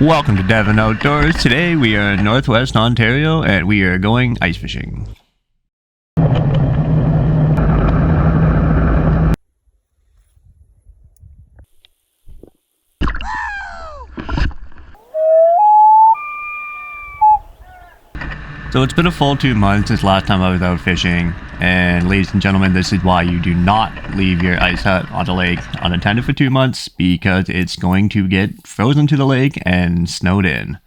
Welcome to Devon Outdoors. Today we are in Northwest Ontario and we are going ice fishing. So it's been a full 2 months since last time I was out fishing, and ladies and gentlemen, this is why you do not leave your ice hut on the lake unattended for 2 months, because it's going to get frozen to the lake and snowed in,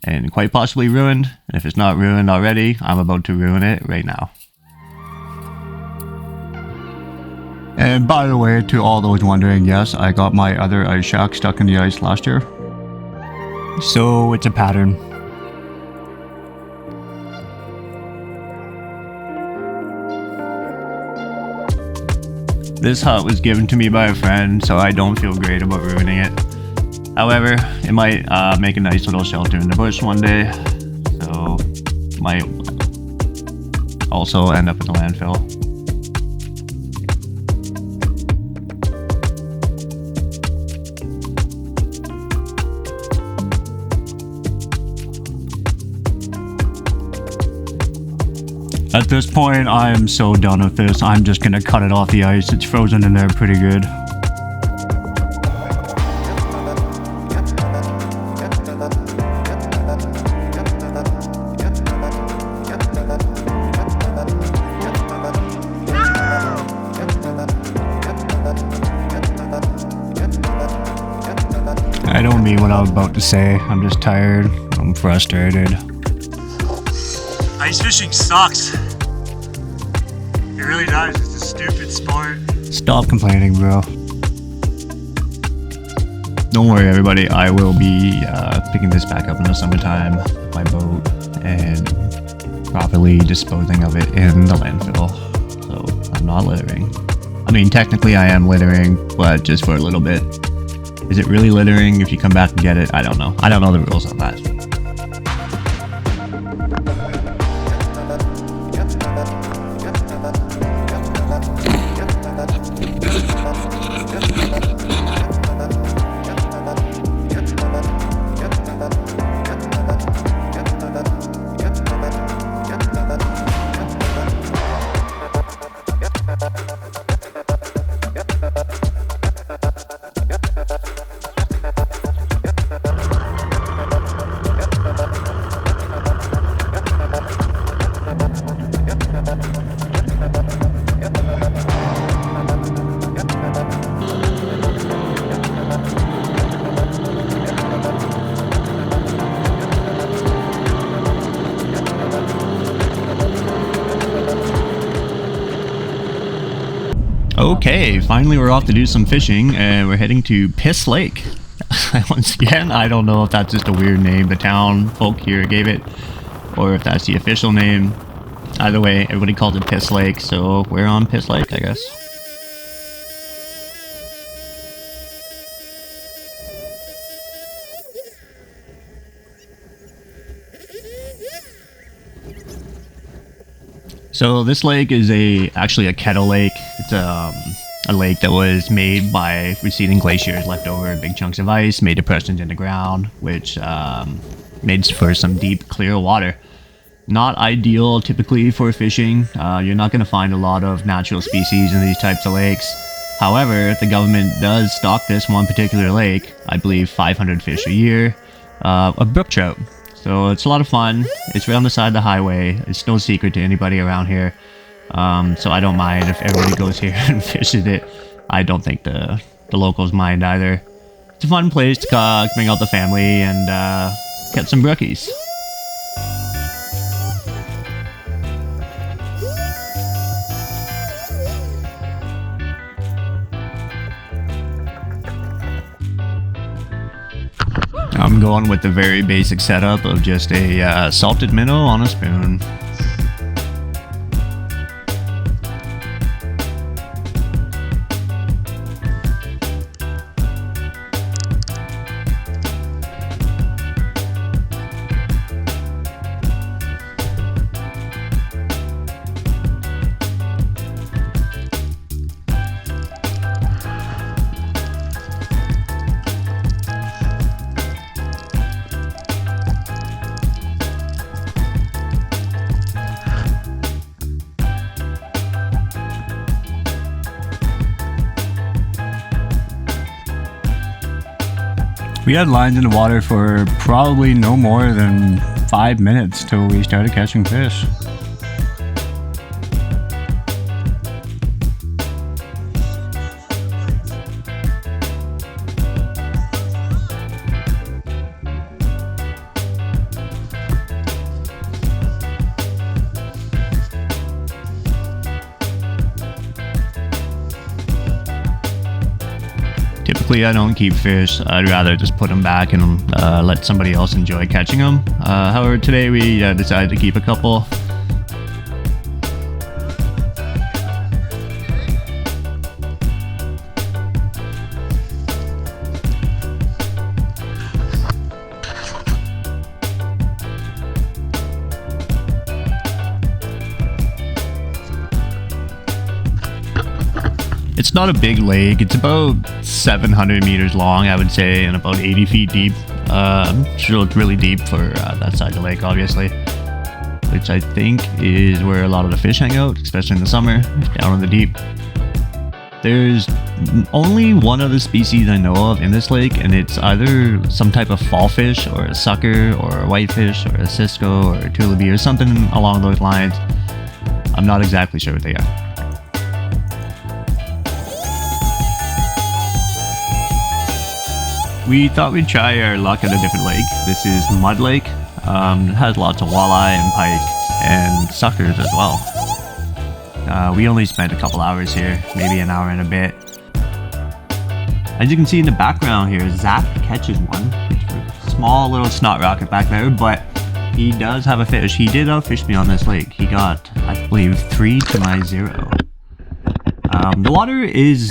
and quite possibly ruined. And if it's not ruined already, I'm about to ruin it right now. And by the way, to all those wondering, yes, I got my other ice shack stuck in the ice last year. So it's a pattern. This hut was given to me by a friend, so I don't feel great about ruining it. However, it might make a nice little shelter in the bush one day, so might also end up in the landfill. At this point, I am so done with this. I'm just gonna cut it off the ice. It's frozen in there pretty good. I don't mean what I was about to say. I'm just tired. I'm frustrated. Ice fishing sucks. It really does. It's a stupid sport. Stop complaining, bro. Don't worry, everybody. I will be picking this back up in the summertime with my boat and properly disposing of it in the landfill. So I'm not littering. I mean, technically I am littering, but just for a little bit. Is it really littering if you come back and get it? I don't know. I don't know the rules on that. Okay, finally we're off to do some fishing, and we're heading to Pickle Lake. Once again, I don't know if that's just a weird name the town folk here gave it, or if that's the official name. Either way, everybody calls it Pickle Lake, so we're on Pickle Lake, I guess. So this lake is actually a kettle lake. It's a lake that was made by receding glaciers, left over big chunks of ice, made depressions in the ground, which made for some deep, clear water. Not ideal typically for fishing. You're not going to find a lot of natural species in these types of lakes. However, the government does stock this one particular lake, I believe 500 fish a year, of brook trout. So it's a lot of fun. It's right on the side of the highway. It's no secret to anybody around here. So I don't mind if everybody goes here and fishes it. I don't think the locals mind either. It's a fun place to bring out the family and get some brookies. I'm going with the very basic setup of just a salted minnow on a spoon. We had lines in the water for probably no more than 5 minutes till we started catching fish. Typically, I don't keep fish. I'd rather just put them back and let somebody else enjoy catching them. However, today we decided to keep a couple. It's not a big lake. It's about 700 meters long, I would say, and about 80 feet deep. Sure, it's really deep for that side of the lake, obviously. Which I think is where a lot of the fish hang out, especially in the summer, down in the deep. There's only one other species I know of in this lake, and it's either some type of fall fish, or a sucker, or a whitefish, or a cisco, or a tulipy, or something along those lines. I'm not exactly sure what they are. We thought we'd try our luck at a different lake. This is Mud Lake. It has lots of walleye and pike and suckers as well. We only spent a couple hours here, maybe an hour and a bit. As you can see in the background here, Zach catches one. It's a small little snot rocket back there, but he does have a fish. He did outfish me on this lake. He got, I believe, 3 to my 0. The water is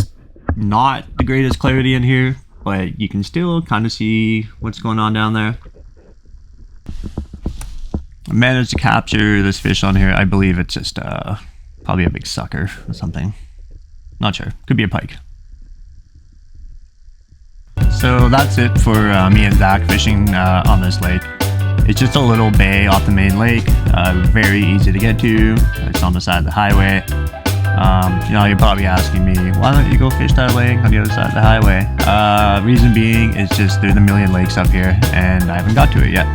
not the greatest clarity in here, but you can still kind of see what's going on down there. I managed to capture this fish on here. I believe it's just probably a big sucker or something. Not sure. Could be a pike. So that's it for me and Zach fishing on this lake. It's just a little bay off the main lake. Very easy to get to. It's on the side of the highway. You're probably asking me, why don't you go fish that lake on the other side of the highway? Reason being is just there's a million lakes up here and I haven't got to it yet.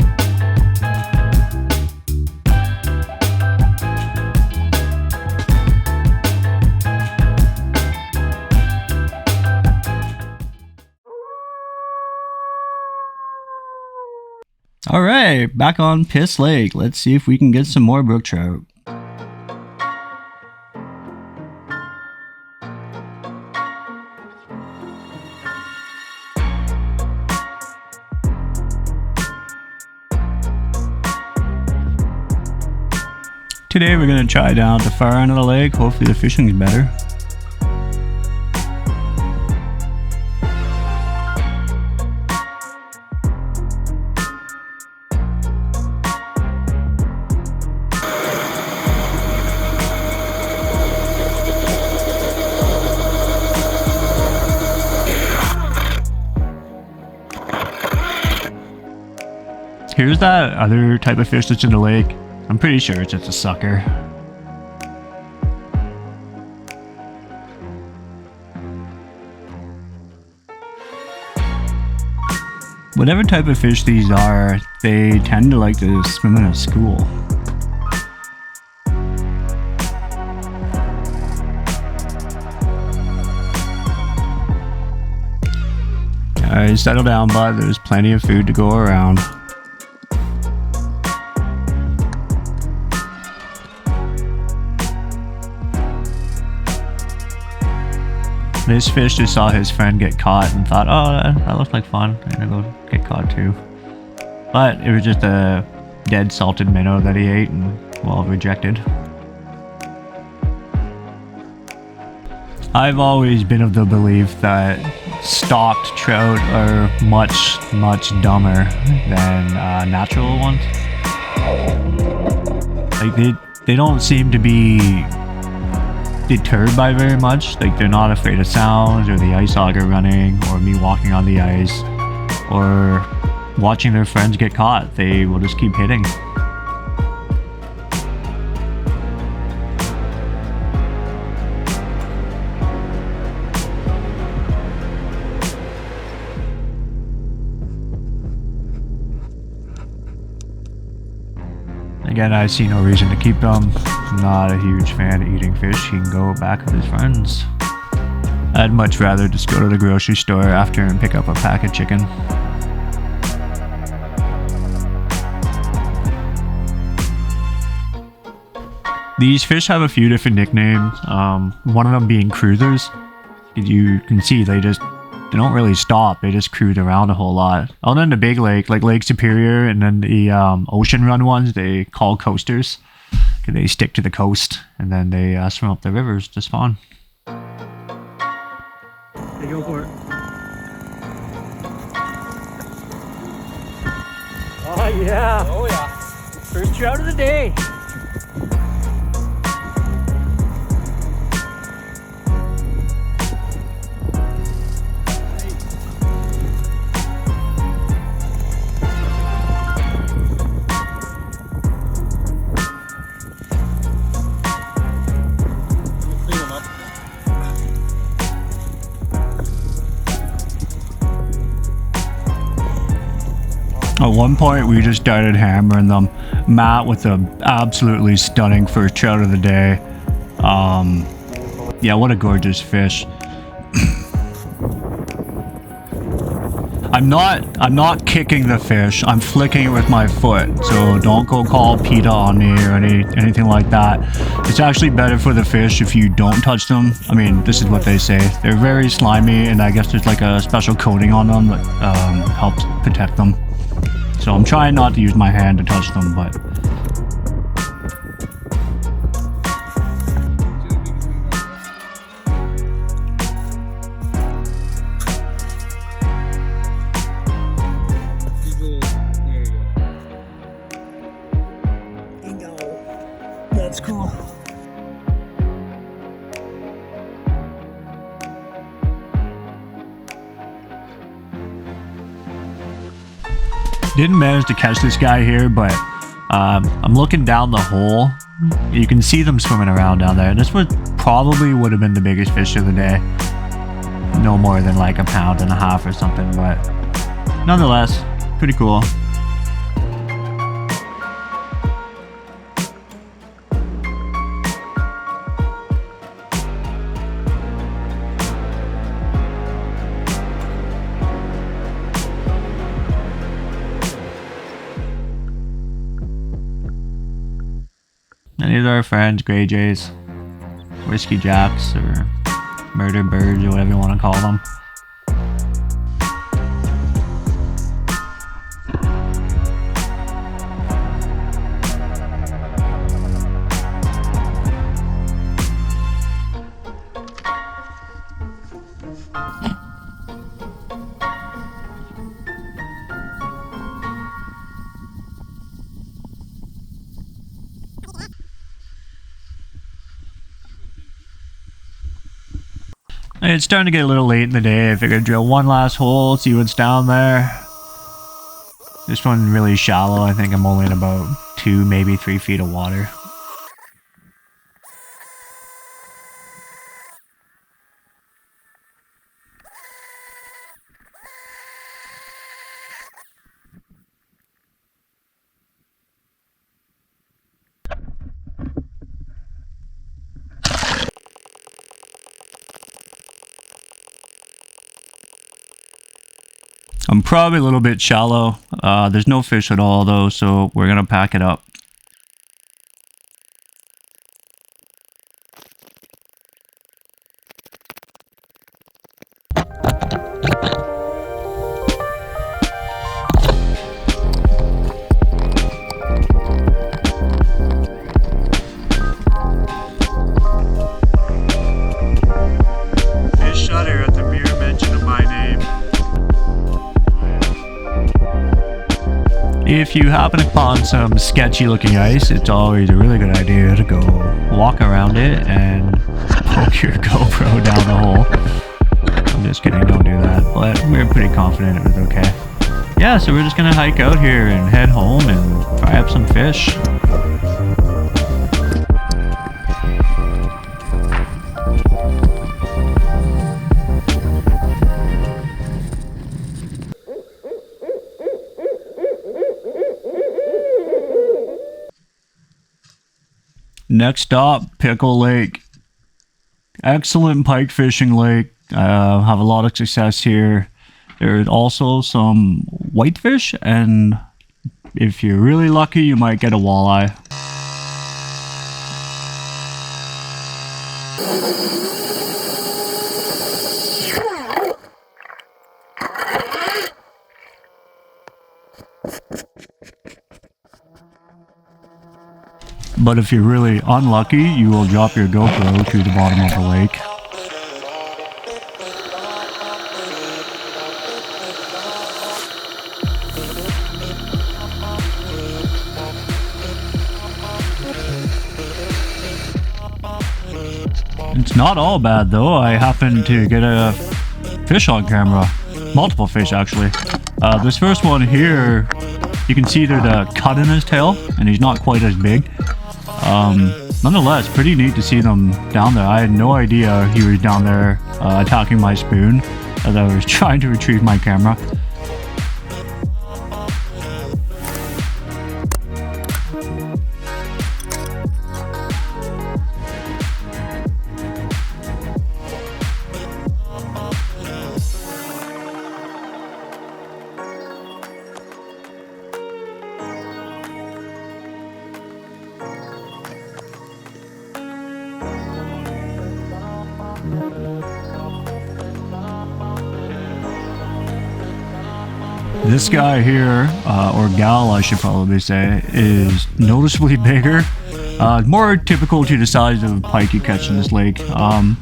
Alright, back on Pickle Lake. Let's see if we can get some more brook trout. Today we're going to try down at the far end of the lake. Hopefully the fishing is better. Here's that other type of fish that's in the lake. I'm pretty sure it's just a sucker. Whatever type of fish these are, they tend to like to swim in a school. Alright, settle down, bud. There's plenty of food to go around. This fish just saw his friend get caught and thought, oh, that looks like fun. I'm gonna go get caught too. But it was just a dead salted minnow that he ate and, well, rejected. I've always been of the belief that stocked trout are much, much dumber than natural ones. Like, they don't seem to be deterred by very much. Like, they're not afraid of sounds or the ice auger running or me walking on the ice or watching their friends get caught. They will just keep hitting. Again, I see no reason to keep them. I'm not a huge fan of eating fish. He can go back with his friends. I'd much rather just go to the grocery store after and pick up a pack of chicken. These fish have a few different nicknames, one of them being cruisers. You can see they don't really stop, they just cruise around a whole lot. Other than the big lake, like Lake Superior, and then the ocean run ones, they call coasters. They stick to the coast, and then they swim up the rivers just fun. They go for it. Oh yeah! Oh yeah! First trout of the day! At one point, we just started hammering them. Matt with a absolutely stunning first trout of the day. Yeah, what a gorgeous fish. I'm not kicking the fish. I'm flicking it with my foot. So don't go call PETA on me or anything like that. It's actually better for the fish if you don't touch them. I mean, this is what they say. They're very slimy, and I guess there's like a special coating on them that helps protect them. So I'm trying not to use my hand to touch them, but... Bingo. That's cool. Didn't manage to catch this guy here, but I'm looking down the hole. You can see them swimming around down there. This probably would have been the biggest fish of the day. No more than like 1.5 pounds or something, but nonetheless, pretty cool. And these are our friends, Grey Jays, Whiskey Jacks, or Murder Birds, or whatever you want to call them. It's starting to get a little late in the day. I figured drill one last hole, see what's down there. This one really shallow. I think I'm only in about 2, maybe 3 feet of water. I'm probably a little bit shallow. There's no fish at all though, so we're gonna pack it up. Fish shudder at the mere mention of my name. If you happen upon some sketchy looking ice, it's always a really good idea to go walk around it and poke your GoPro down the hole. I'm just kidding, don't do that, but we're pretty confident it was okay. Yeah, so we're just gonna hike out here and head home and fry up some fish. Next stop, Pickle Lake. Excellent pike fishing lake. Have a lot of success here. There's also some whitefish, and if you're really lucky, you might get a walleye. But if you're really unlucky, you will drop your GoPro to the bottom of the lake. It's not all bad though. I happened to get a fish on camera. Multiple fish actually. This first one here, you can see there's a cut in his tail and he's not quite as big. Nonetheless, pretty neat to see them down there. I had no idea he was down there attacking my spoon as I was trying to retrieve my camera. This guy here, or gal I should probably say, is noticeably bigger. More typical to the size of pike you catch in this lake.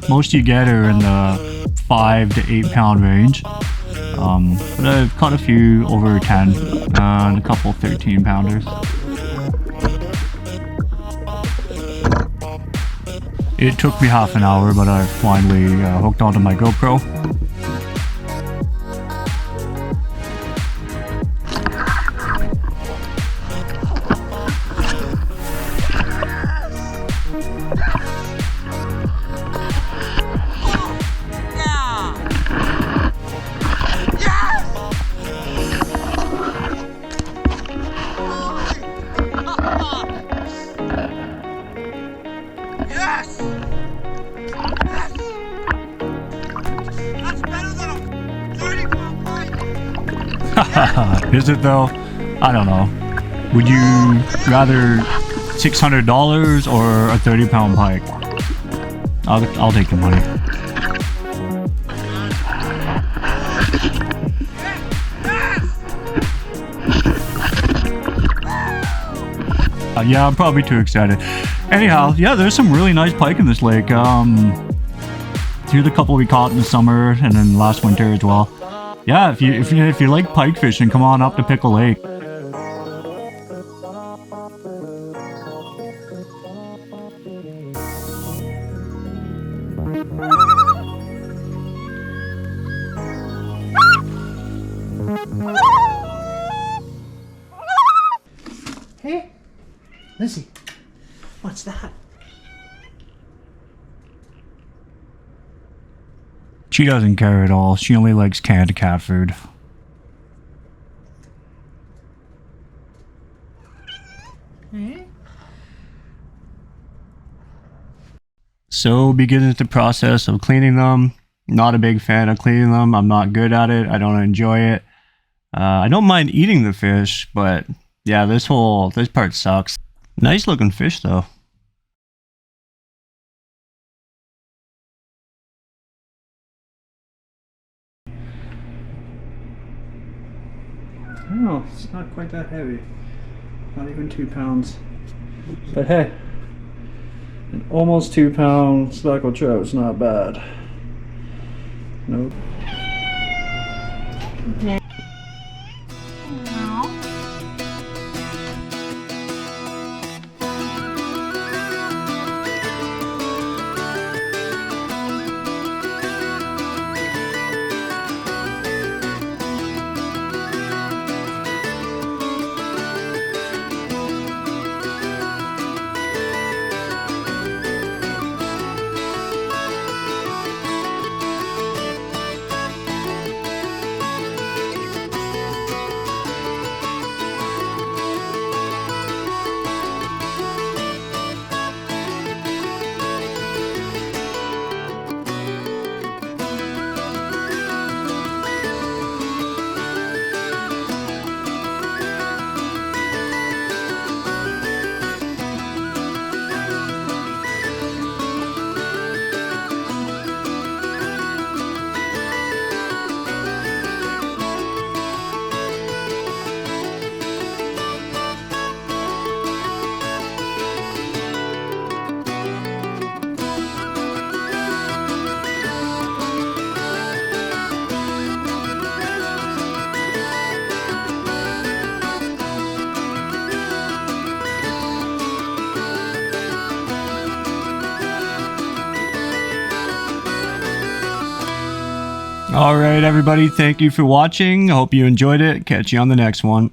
Most you get are in the 5 to 8 pound range. But I've caught a few over 10 and a couple 13 pounders. It took me half an hour, but I finally hooked onto my GoPro. Is it though? I don't know. Would you rather $600 or a 30-pound pike? I'll take the money. Yeah, I'm probably too excited. Anyhow, yeah, there's some really nice pike in this lake. Here's a couple we caught in the summer and then last winter as well. Yeah, if you like pike fishing, come on up to Pickle Lake. Hey, Lizzie, what's that? She doesn't care at all. She only likes canned cat food. So begins the process of cleaning them. Not a big fan of cleaning them. I'm not good at it. I don't enjoy it. I don't mind eating the fish, but yeah, this part sucks. Nice looking fish though. Oh, it's not quite that heavy. Not even 2 pounds. But hey, an almost 2 pound speckled trout's not bad. Nope. All right, everybody. Thank you for watching. I hope you enjoyed it. Catch you on the next one.